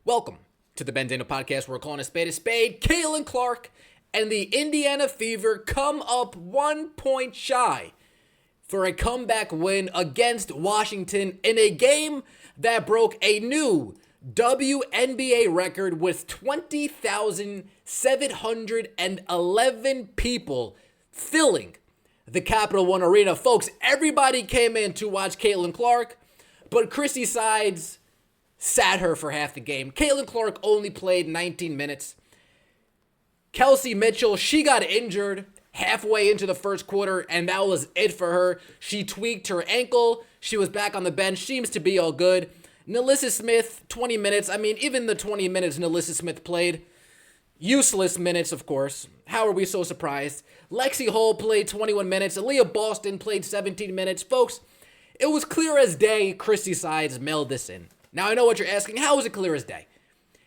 Welcome to the Ben Dana podcast. We're calling a spade a spade. Caitlin Clark and the Indiana Fever come up 1 point shy for a comeback win against Washington in a game that broke a new WNBA record with 20,711 people filling the Capital One Arena. Folks, everybody came in to watch Caitlin Clark, but Christy Sides sat her for half the game. Caitlin Clark only played 19 minutes. Kelsey Mitchell, she got injured halfway into the first quarter, and that was it for her. She tweaked her ankle. She was back on the bench. Seems to be all good. Nalissa Smith, 20 minutes. I mean, even the 20 minutes Nalissa Smith played, useless minutes, of course. How are we so surprised? Lexi Hull played 21 minutes. Aaliyah Boston played 17 minutes. Folks, it was clear as day Christy Sides mailed this in. Now, I know what you're asking. How is it clear as day?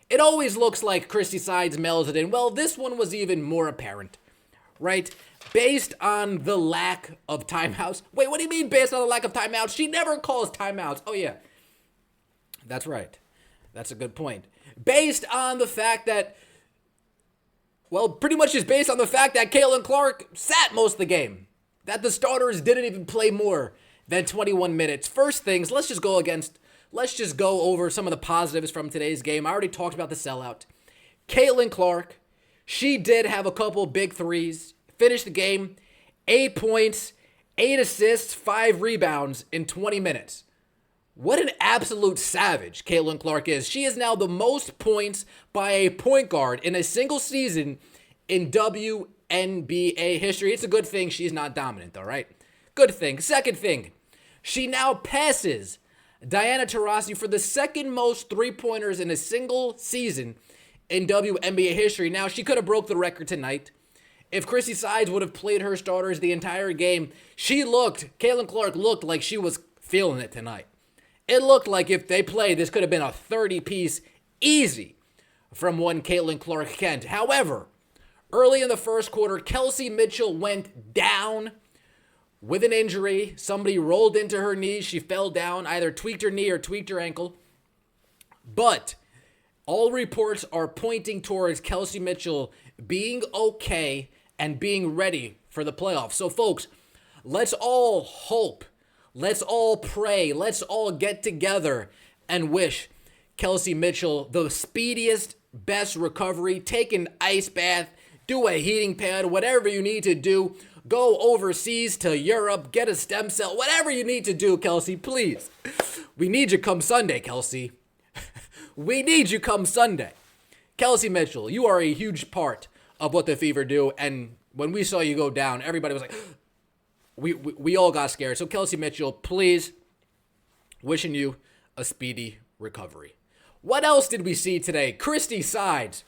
It always looks like Christy Sides mails it in. Well, this one was even more apparent, right? Based on the lack of timeouts. Wait, what do you mean based on the lack of timeouts? She never calls timeouts. Oh, yeah. That's right. That's a good point. Based on the fact that, well, pretty much just based on the fact that Caitlin Clark sat most of the game. That the starters didn't even play more than 21 minutes. First things, let's just go over some of the positives from today's game. I already talked about the sellout. Caitlin Clark, she did have a couple big threes. Finished the game, 8 points, 8 assists, 5 rebounds in 20 minutes. What an absolute savage Caitlin Clark is. She is now the most points by a point guard in a single season in WNBA history. It's a good thing she's not dominant, though, right? Good thing. Second thing, she now passes Diana Taurasi for the second most three-pointers in a single season in WNBA history. Now, she could have broke the record tonight. If Christy Sides would have played her starters the entire game, Caitlin Clark looked like she was feeling it tonight. It looked like if they played, this could have been a 30-piece easy from one Caitlin Clark Kent. However, early in the first quarter, Kelsey Mitchell went down with an injury. Somebody rolled into her knee. She fell down, either tweaked her knee or tweaked her ankle. But all reports are pointing towards Kelsey Mitchell being okay and being ready for the playoffs. So, folks, let's all hope, let's all pray, let's all get together and wish Kelsey Mitchell the speediest, best recovery. Take an ice bath, do a heating pad, whatever you need to do. Go overseas to Europe, get a stem cell, whatever you need to do, Kelsey, please. We need you come Sunday, Kelsey. We need you come Sunday. Kelsey Mitchell, you are a huge part of what the Fever do, and when we saw you go down, everybody was like, we all got scared. So Kelsey Mitchell, please, wishing you a speedy recovery. What else did we see today? Christy Sides.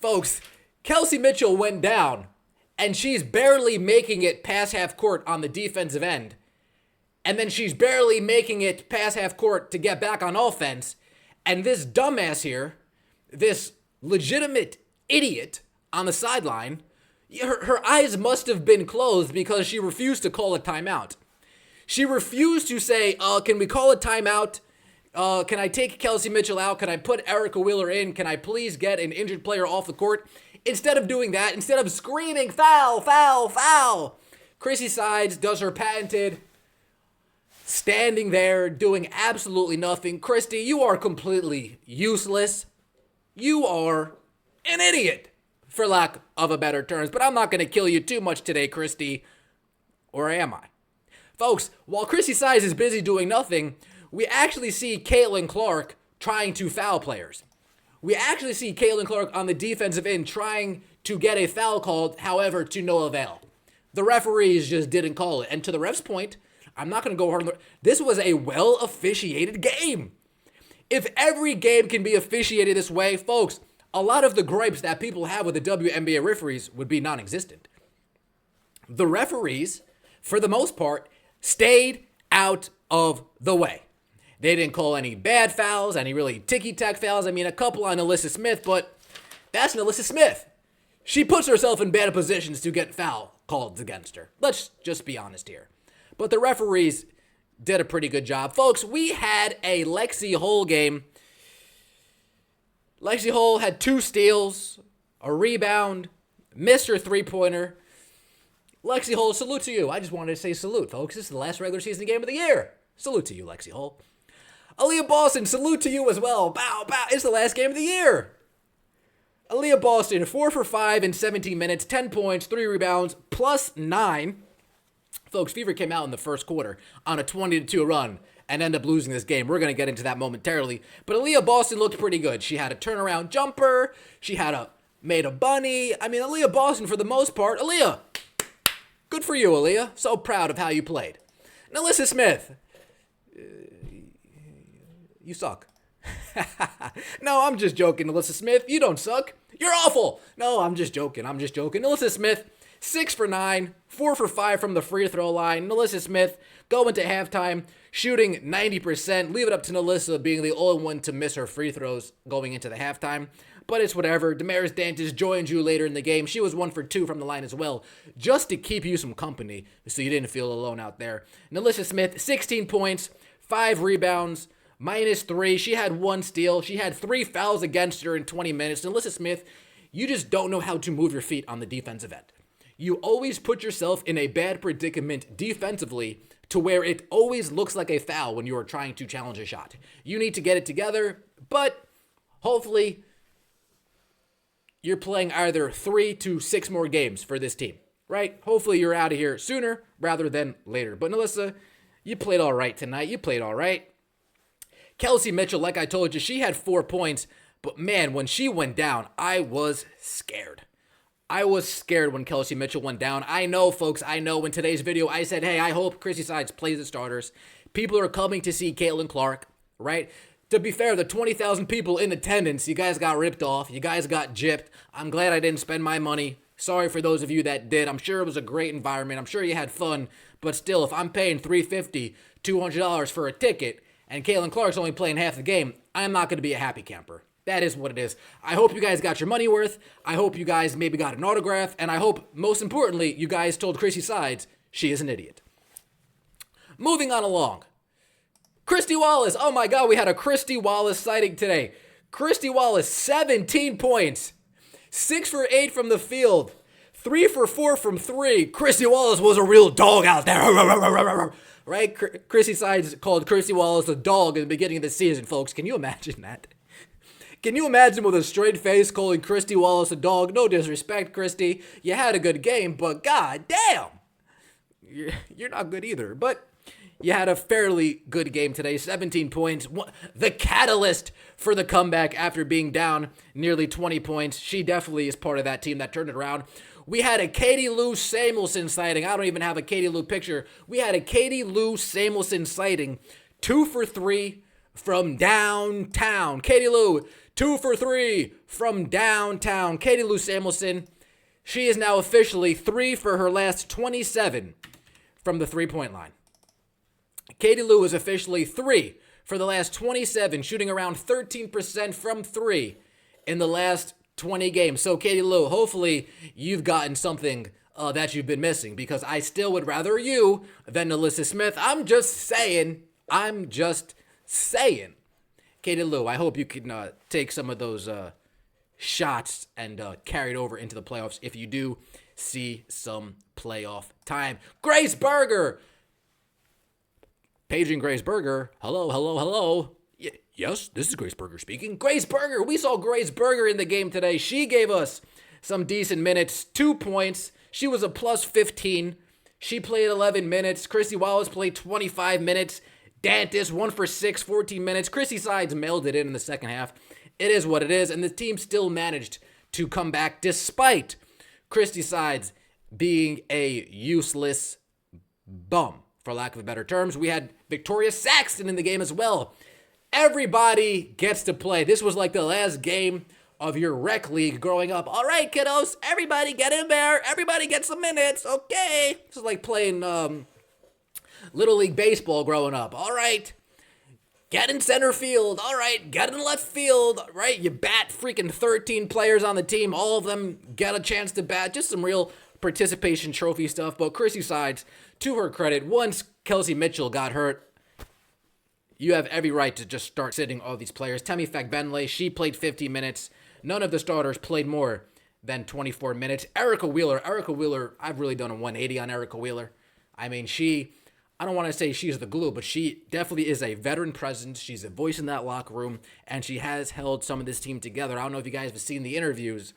Folks, Kelsey Mitchell went down, and she's barely making it past half court on the defensive end. And then she's barely making it past half court to get back on offense. And this dumbass here, this legitimate idiot on the sideline, her eyes must have been closed because she refused to call a timeout. She refused to say, can we call a timeout? Can I take Kelsey Mitchell out? Can I put Erica Wheeler in? Can I please get an injured player off the court? Instead of doing that, instead of screaming, foul, foul, foul, Christy Sides does her patented standing there doing absolutely nothing. Christy, you are completely useless. You are an idiot, for lack of a better terms. But I'm not going to kill you too much today, Christy. Or am I? Folks, while Christy Sides is busy doing nothing, we actually see Caitlin Clark trying to foul players. We actually see Caitlin Clark on the defensive end trying to get a foul called, however, to no avail. The referees just didn't call it. And to the ref's point, I'm not going to go hard on this was a well-officiated game. If every game can be officiated this way, folks, a lot of the gripes that people have with the WNBA referees would be non-existent. The referees, for the most part, stayed out of the way. They didn't call any bad fouls, any really ticky-tack fouls. I mean, a couple on Nalissa Smith, but that's Nalissa Smith. She puts herself in bad positions to get foul called against her. Let's just be honest here. But the referees did a pretty good job. Folks, we had a Lexi Hull game Lexi Hull had 2 steals, a rebound, missed her three-pointer. Lexi Hull, salute to you. I just wanted to say salute, folks. This is the last regular season game of the year. Salute to you, Lexi Hull. Aaliyah Boston, salute to you as well. Bow, bow. It's the last game of the year. Aaliyah Boston, 4 for 5 in 17 minutes, 10 points, 3 rebounds, plus 9. Folks, Fever came out in the first quarter on a 20-2 run and ended up losing this game. We're going to get into that momentarily. But Aaliyah Boston looked pretty good. She had a turnaround jumper. She made a bunny. I mean, Aaliyah Boston, for the most part. Aaliyah, good for you, Aaliyah. So proud of how you played. Nalissa Smith, you suck. No, I'm just joking, Nalissa Smith. You don't suck. You're awful. No, I'm just joking. Nalissa Smith, 6 for 9, 4 for 5 from the free throw line. Nalissa Smith going to halftime, shooting 90%. Leave it up to Nalissa being the only one to miss her free throws going into the halftime. But it's whatever. Damaris Dantas joined you later in the game. She was 1 for 2 from the line as well, just to keep you some company so you didn't feel alone out there. Nalissa Smith, 16 points, 5 rebounds, -3. She had 1 steal. She had 3 fouls against her in 20 minutes. Nalissa Smith, you just don't know how to move your feet on the defensive end. You always put yourself in a bad predicament defensively to where it always looks like a foul when you are trying to challenge a shot. You need to get it together, but hopefully you're playing either 3 to 6 more games for this team, right? Hopefully you're out of here sooner rather than later. But Nalissa, you played all right tonight. You played all right. Kelsey Mitchell, like I told you, she had 4 points, but man, when she went down, I was scared. I was scared when Kelsey Mitchell went down. I know, folks, I know in today's video I said, hey, I hope Chrissy Sides plays the starters. People are coming to see Caitlin Clark, right? To be fair, the 20,000 people in attendance, you guys got ripped off. You guys got gypped. I'm glad I didn't spend my money. Sorry for those of you that did. I'm sure it was a great environment. I'm sure you had fun. But still, if I'm paying $350, $200 for a ticket, and Caitlin Clark's only playing half the game, I'm not going to be a happy camper. That is what it is. I hope you guys got your money worth. I hope you guys maybe got an autograph. And I hope, most importantly, you guys told Chrissy Sides she is an idiot. Moving on along. Christy Wallace. Oh my God, we had a Christy Wallace sighting today. Christy Wallace, 17 points. 6 for 8 from the field. 3 for 4 from 3. Christy Wallace was a real dog out there. Right? Chrissy Sides called Christy Wallace a dog at the beginning of the season, folks. Can you imagine that? Can you imagine with a straight face calling Christy Wallace a dog? No disrespect, Christy. You had a good game, but god damn. You're not good either. But you had a fairly good game today. 17 points. The catalyst for the comeback after being down nearly 20 points. She definitely is part of that team that turned it around. We had a Katie Lou Samuelson sighting. I don't even have a Katie Lou picture. We had a Katie Lou Samuelson sighting. 2 for 3 from downtown. Katie Lou, 2 for 3 from downtown. Katie Lou Samuelson, she is now officially 3 for her last 27 from the three-point line. Katie Lou is officially 3 for the last 27, shooting around 13% from 3 in the last 20 games. So, Katie Lou, hopefully you've gotten something that you've been missing, because I still would rather you than Nalissa Smith. I'm just saying. Katie Lou, I hope you can take some of those shots and carry it over into the playoffs if you do see some playoff time. Grace Berger. Paging Grace Berger. Hello. Yes, this is Grace Berger speaking. Grace Berger. We saw Grace Berger in the game today. She gave us some decent minutes. 2 points. She was a plus 15. She played 11 minutes. Christy Wallace played 25 minutes. Dantas, 1 for 6, 14 minutes. Chrissy Sides mailed it in the second half. It is what it is, and the team still managed to come back despite Christy Sides being a useless bum, for lack of better terms. We had Victoria Saxton in the game as well. Everybody gets to play. This was like the last game of your rec league growing up. All right, kiddos, everybody get in there. Everybody get some minutes, okay? This is like playing Little League Baseball growing up. All right, get in center field. All right, get in left field. Right, you bat freaking 13 players on the team. All of them get a chance to bat. Just some real participation trophy stuff. But Chrissy Sides, to her credit, once Kelsey Mitchell got hurt, You have every right to just start sitting all these players. Temi Fagbenle, she played 50 minutes. None of the starters played more than 24 minutes. Erica Wheeler, I've really done a 180 on Erica Wheeler. I mean, I don't want to say she's the glue, but she definitely is a veteran presence. She's a voice in that locker room, and she has held some of this team together. I don't know if you guys have seen the interviews.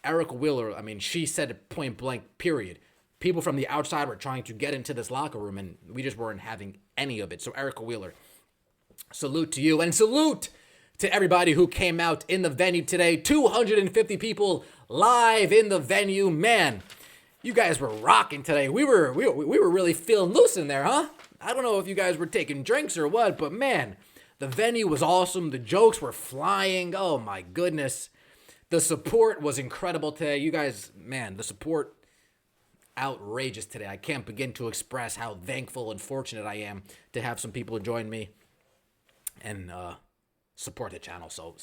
Erica Wheeler, I mean, she said it point blank, period. People from the outside were trying to get into this locker room, and we just weren't having any of it. So, Erica Wheeler, salute to you, and salute to everybody who came out in the venue today. 250 people live in the venue. Man, you guys were rocking today. We were really feeling loose in there, huh? I don't know if you guys were taking drinks or what, but man, the venue was awesome. The jokes were flying. Oh my goodness. The support was incredible today. You guys, man, the support, outrageous today. I can't begin to express how thankful and fortunate I am to have some people join me and support the channel. So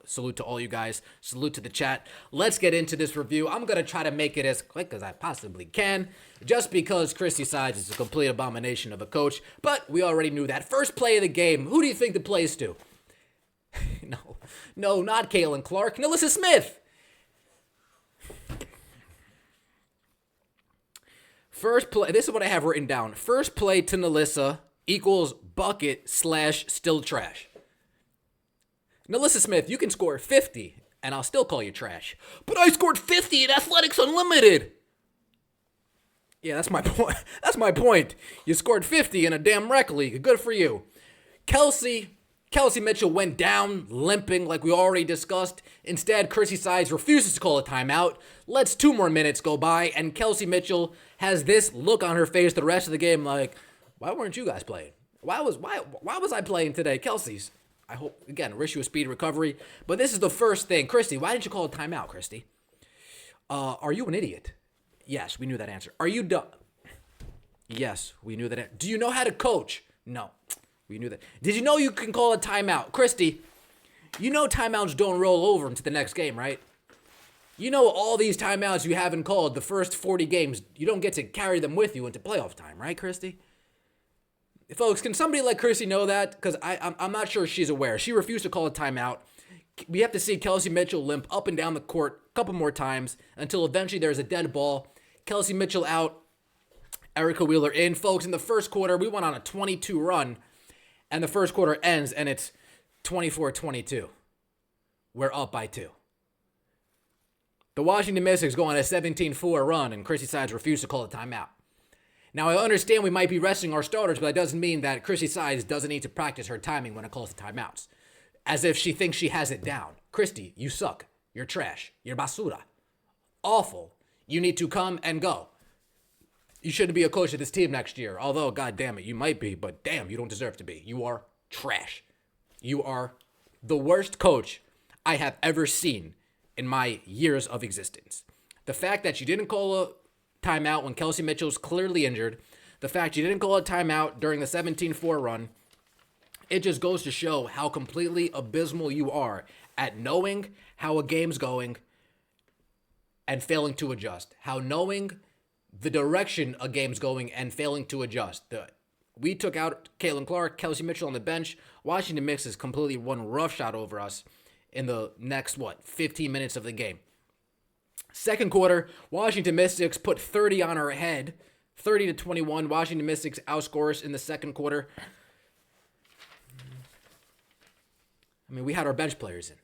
salute to all you guys. Salute to the chat. Let's get into this review. I'm going to try to make it as quick as I possibly can, just because Christy Sides is a complete abomination of a coach. But we already knew that. First play of the game. Who do you think the play's to? No, not Caitlin Clark. Nalissa Smith. First play. This is what I have written down. First play to Nalissa equals bucket / still trash. Nalissa Smith, you can score 50, and I'll still call you trash. But I scored 50 in Athletics Unlimited. Yeah, that's my point. That's my point. You scored 50 in a damn rec league. Good for you. Kelsey Mitchell went down, limping like we already discussed. Instead, Chrissy Sides refuses to call a timeout. Lets 2 more minutes go by, and Kelsey Mitchell has this look on her face the rest of the game like, why weren't you guys playing? Why was I playing today? Kelsey's. I hope, again, wish you a speedy recovery. But this is the first thing. Christy, why didn't you call a timeout, Christy? Are you an idiot? Yes, we knew that answer. Are you dumb? Yes, we knew that. Do you know how to coach? No, we knew that. Did you know you can call a timeout? Christy, you know timeouts don't roll over into the next game, right? You know all these timeouts you haven't called the first 40 games, you don't get to carry them with you into playoff time, right, Christy? Folks, can somebody let Christy know that? Because I'm not sure she's aware. She refused to call a timeout. We have to see Kelsey Mitchell limp up and down the court a couple more times until eventually there's a dead ball. Kelsey Mitchell out, Erica Wheeler in. Folks, in the first quarter, we went on a 22 run, and the first quarter ends, and it's 24-22. We're up by 2. The Washington Mystics go on a 17-4 run, and Chrissy Sides refused to call a timeout. Now, I understand we might be resting our starters, but that doesn't mean that Chrissy Sides doesn't need to practice her timing when it calls the timeouts. As if she thinks she has it down. Christy, you suck. You're trash. You're basura. Awful. You need to come and go. You shouldn't be a coach of this team next year. Although, god damn it, you might be, but damn, you don't deserve to be. You are trash. You are the worst coach I have ever seen in my years of existence. The fact that you didn't call a timeout when Kelsey Mitchell's clearly injured, the fact you didn't call a timeout during the 17-4 run, it just goes to show how completely abysmal you are at knowing how a game's going and failing to adjust. How knowing the direction a game's going and failing to adjust. We took out Caitlin Clark, Kelsey Mitchell on the bench. Washington Mystics completely run roughshod over us in the next, 15 minutes of the game. Second quarter, Washington Mystics put 30 on our head. 30-21. Washington Mystics outscore us in the second quarter. I mean, we had our bench players in.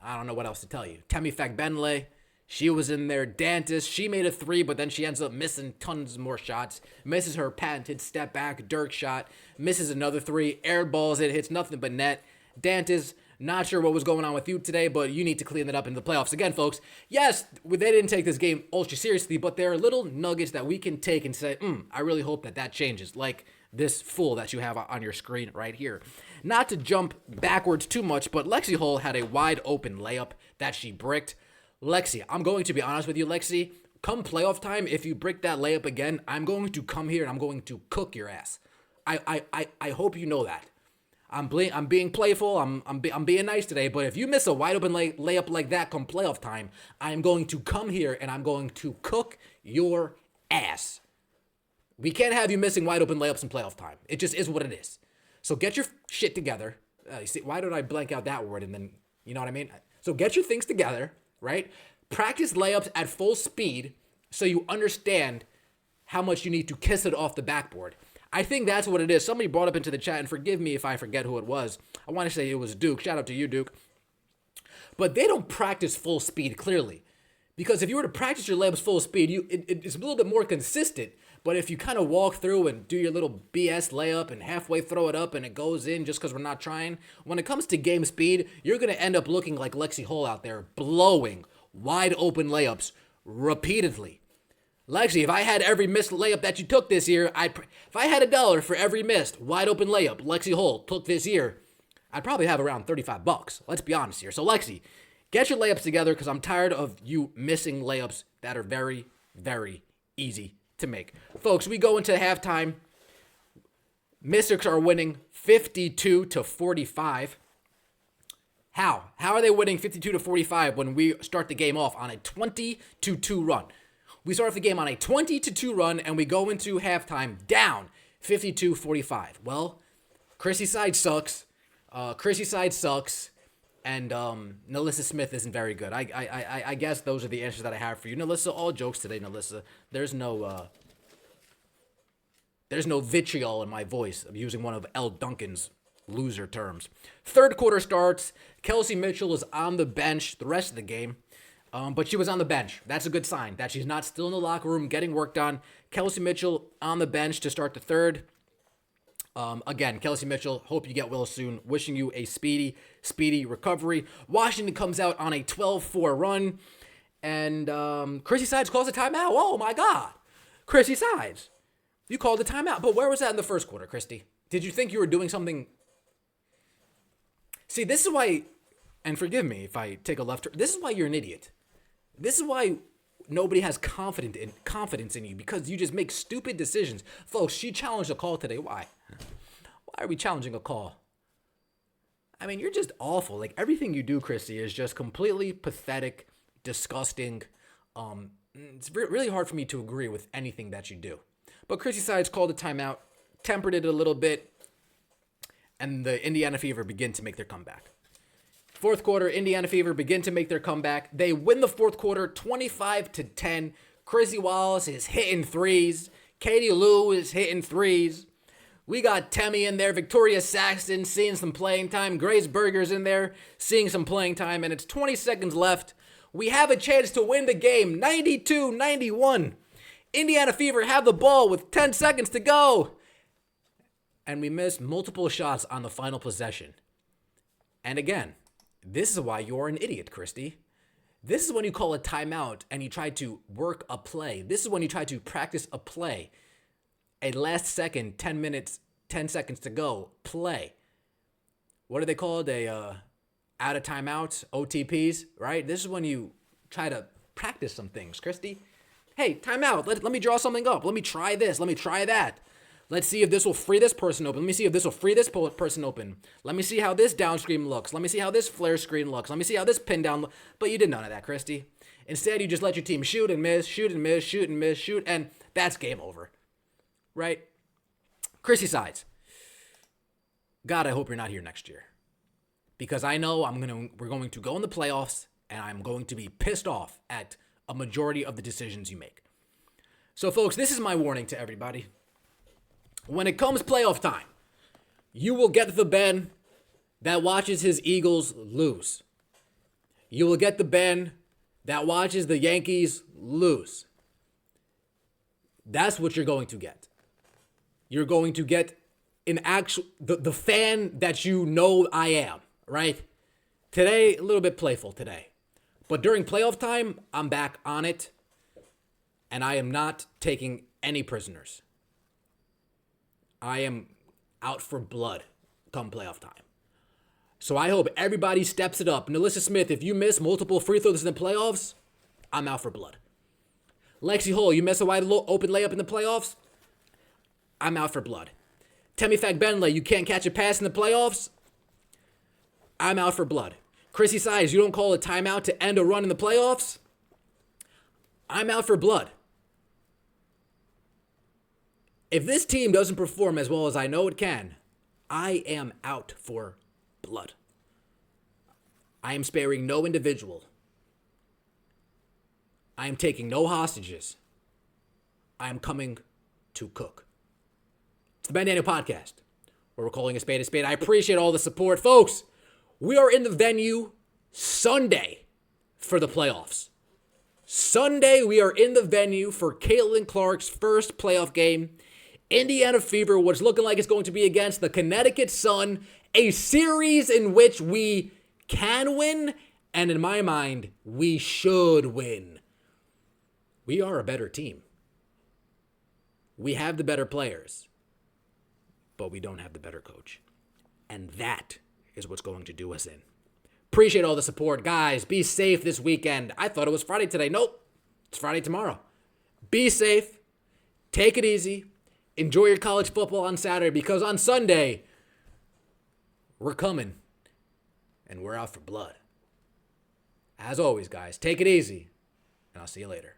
I don't know what else to tell you. Temi Fagbenle, she was in there. Dantis, she made a 3, but then she ends up missing tons more shots. Misses her patented step back Dirk shot. Misses another 3. Air balls it. Hits nothing but net. Dantis, not sure what was going on with you today, but you need to clean that up in the playoffs. Again, folks, yes, they didn't take this game ultra seriously, but there are little nuggets that we can take and say, I really hope that changes, like this fool that you have on your screen right here. Not to jump backwards too much, but Lexi Hull had a wide open layup that she bricked. Lexi, I'm going to be honest with you, Lexi. Come playoff time, if you brick that layup again, I'm going to come here and I'm going to cook your ass. I hope you know that. I'm being playful. I'm being nice today. But if you miss a wide open layup like that come playoff time, I'm going to come here and I'm going to cook your ass. We can't have you missing wide open layups in playoff time. It just is what it is. So get your shit together. You see, why did I blank out that word? And then, you know what I mean? So get your things together, right? Practice layups at full speed so you understand how much you need to kiss it off the backboard. I think that's what it is. Somebody brought up into the chat, and forgive me if I forget who it was. I want to say it was Duke. Shout out to you, Duke. But they don't practice full speed, clearly. Because if you were to practice your layups full speed, it's a little bit more consistent. But if you kind of walk through and do your little BS layup and halfway throw it up and it goes in just because we're not trying, when it comes to game speed, you're going to end up looking like Lexi Hole out there, blowing wide open layups repeatedly. Lexi, if I had every missed layup that you took this year, if I had $1 for every missed wide open layup Lexi Hole took this year, I'd probably have around $35. Let's be honest here. So Lexi, get your layups together because I'm tired of you missing layups that are very, very easy to make. Folks, we go into halftime. Mystics are winning 52-45. How? How are they winning 52-45 when we start the game off on a 20-2 run? We start off the game on a 20-2 run, and we go into halftime down 52-45. Well, Chrissy's side sucks. And Nalissa Smith isn't very good. I guess those are the answers that I have for you. Nalissa, all jokes today, Nalissa. There's no vitriol in my voice of using one of L. Duncan's loser terms. Third quarter starts. Kelsey Mitchell is on the bench the rest of the game. But she was on the bench. That's a good sign that she's not still in the locker room getting work done. Kelsey Mitchell on the bench to start the third. Again, Kelsey Mitchell, hope you get well soon. Wishing you a speedy recovery. Washington comes out on a 12-4 run. And Chrissy Sides calls a timeout. Oh, my God. Chrissy Sides. You called a timeout. But where was that in the first quarter, Christy? Did you think you were doing something? See, this is why, and forgive me if I take a left turn, this is why you're an idiot. This is why nobody has confidence in you, because you just make stupid decisions. Folks, she challenged a call today. Why? Why are we challenging a call? I mean, you're just awful. Like, everything you do, Christy, is just completely pathetic, disgusting. It's really hard for me to agree with anything that you do. But Chrissy Sides called a timeout, tempered it a little bit, and the Indiana Fever begin to make their comeback. Fourth quarter, Indiana Fever begin to make their comeback. They win the fourth quarter 25-10. Chrissy Wallace is hitting threes. Katie Lou is hitting threes. We got Temmie in there. Victoria Saxton seeing some playing time. Grace Berger's in there seeing some playing time. And it's 20 seconds left. We have a chance to win the game. 92-91. Indiana Fever have the ball with 10 seconds to go. And we miss multiple shots on the final possession. And again, this is why you're an idiot, Christy. This is when you call a timeout and you try to work a play. This is when you try to practice a play. A last second, 10 seconds to go play. What are they called? Out of timeouts, OTPs, right? This is when you try to practice some things, Christy. Hey, timeout. Let me draw something up. Let me try this. Let me try that. Let's see if this will free this person open. Let me see if this will free this person open. Let me see how this down screen looks. Let me see how this flare screen looks. Let me see how this pin down looks. But you did none of that, Christy. Instead, you just let your team shoot and miss, shoot and miss, shoot and miss, shoot, and that's game over. Right? Chrissy Sides. God, I hope you're not here next year. Because I know we're going to go in the playoffs, and I'm going to be pissed off at a majority of the decisions you make. So, folks, this is my warning to everybody. When it comes playoff time, you will get the Ben that watches his Eagles lose. You will get the Ben that watches the Yankees lose. That's what you're going to get. You're going to get the fan that you know I am, right? Today, a little bit playful today. But during playoff time, I'm back on it. And I am not taking any prisoners. I am out for blood come playoff time. So I hope everybody steps it up. Nalissa Smith, if you miss multiple free throws in the playoffs, I'm out for blood. Lexi Hole, you miss a wide open layup in the playoffs, I'm out for blood. Temmie Fagbenle, you can't catch a pass in the playoffs, I'm out for blood. Chrissy Sides, you don't call a timeout to end a run in the playoffs, I'm out for blood. If this team doesn't perform as well as I know it can, I am out for blood. I am sparing no individual. I am taking no hostages. I am coming to cook. It's the Ben Daniel Podcast, where we're calling a spade a spade. I appreciate all the support. Folks, we are in the venue Sunday for the playoffs. Sunday, we are in the venue for Caitlin Clark's first playoff game. Indiana Fever, what's looking like it's going to be against the Connecticut Sun, a series in which we can win, and in my mind, we should win. We are a better team. We have the better players, but we don't have the better coach. And that is what's going to do us in. Appreciate all the support. Guys, be safe this weekend. I thought it was Friday today. Nope. It's Friday tomorrow. Be safe. Take it easy. Enjoy your college football on Saturday, because on Sunday, we're coming and we're out for blood. As always, guys, take it easy, and I'll see you later.